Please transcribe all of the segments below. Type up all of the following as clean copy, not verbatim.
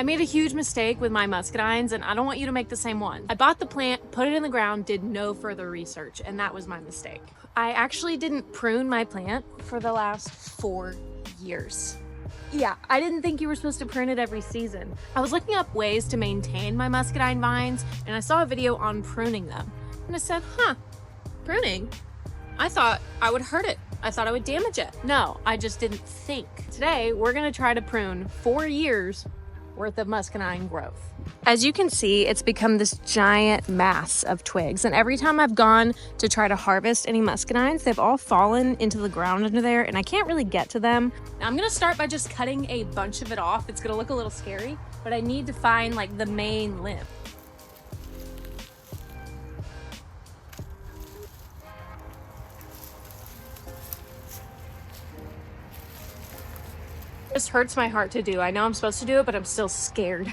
I made a huge mistake with my muscadines and I don't want you to make the same one. I bought the plant, put it in the ground, did no further research, and that was my mistake. I actually didn't prune my plant for the last 4 years. Yeah, I didn't think you were supposed to prune it every season. I was looking up ways to maintain my muscadine vines and I saw a video on pruning them. And I said, pruning? I thought I would hurt it. I thought I would damage it. No, I just didn't think. Today, we're gonna try to prune 4 years worth of muscadine growth. As you can see, it's become this giant mass of twigs, and every time I've gone to try to harvest any muscadines, they've all fallen into the ground under there and I can't really get to them. Now, I'm gonna start by just cutting a bunch of it off. It's gonna look a little scary, but I need to find like the main limb. It just hurts my heart to do. I know I'm supposed to do it, but I'm still scared.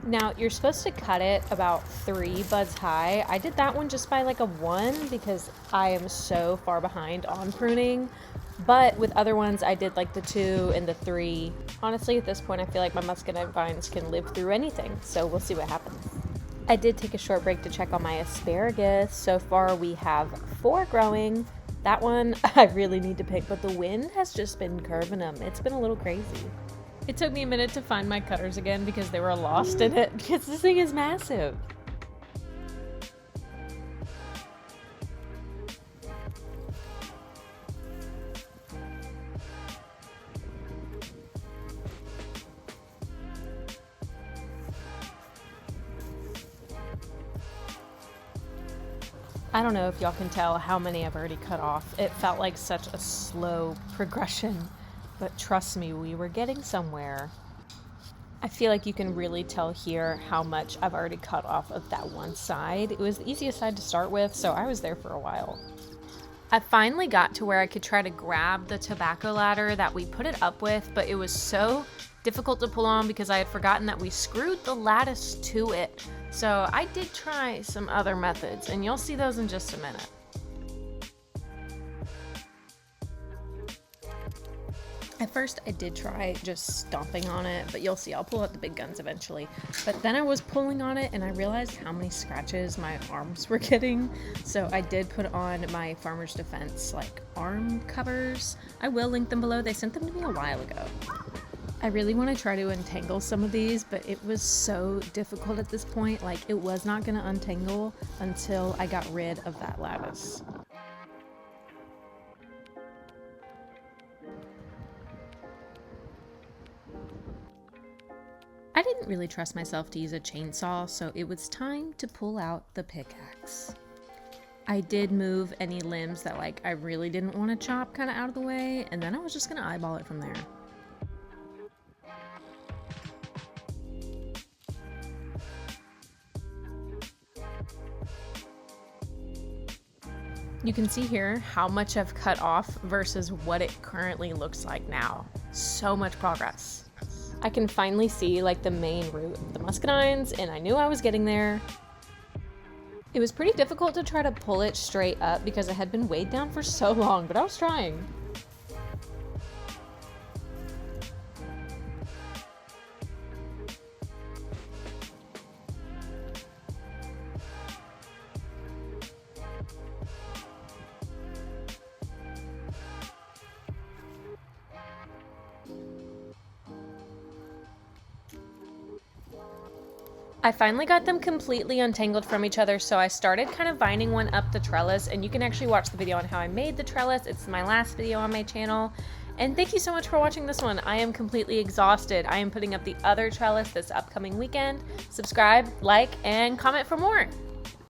Now, you're supposed to cut it about 3 buds high. I did that one just by like a 1 because I am so far behind on pruning. But with other ones, I did like the 2 and the 3. Honestly, at this point, I feel like my muscadine vines can live through anything. So we'll see what happens. I did take a short break to check on my asparagus. So far, we have 4 growing. That one I really need to pick, but the wind has just been curving them. It's been a little crazy. It took me a minute to find my cutters again because they were lost in it because this thing is massive. I don't know if y'all can tell how many I've already cut off. It felt like such a slow progression, but trust me, we were getting somewhere. I feel like you can really tell here how much I've already cut off of that one side. It was the easiest side to start with, so I was there for a while. I finally got to where I could try to grab the tobacco ladder that we put it up with, but it was so difficult to pull on because I had forgotten that we screwed the lattice to it. So I did try some other methods, and you'll see those in just a minute. At first, I did try just stomping on it, but you'll see, I'll pull out the big guns eventually. But then I was pulling on it, and I realized how many scratches my arms were getting. So I did put on my Farmer's Defense, like, arm covers. I will link them below. They sent them to me a while ago. I really want to try to untangle some of these, but it was so difficult at this point. Like, it was not going to untangle until I got rid of that lattice. I didn't really trust myself to use a chainsaw, so it was time to pull out the pickaxe. I did move any limbs that like I really didn't want to chop kind of out of the way, and then I was just going to eyeball it from there. You can see here how much I've cut off versus what it currently looks like now. So much progress. I can finally see like the main root of the muscadines, and I knew I was getting there. It was pretty difficult to try to pull it straight up because it had been weighed down for so long, but I was trying. I finally got them completely untangled from each other, so I started kind of vining one up the trellis, and you can actually watch the video on how I made the trellis. It's my last video on my channel. And thank you so much for watching this one. I am completely exhausted. I am putting up the other trellis this upcoming weekend. Subscribe, like, and comment for more.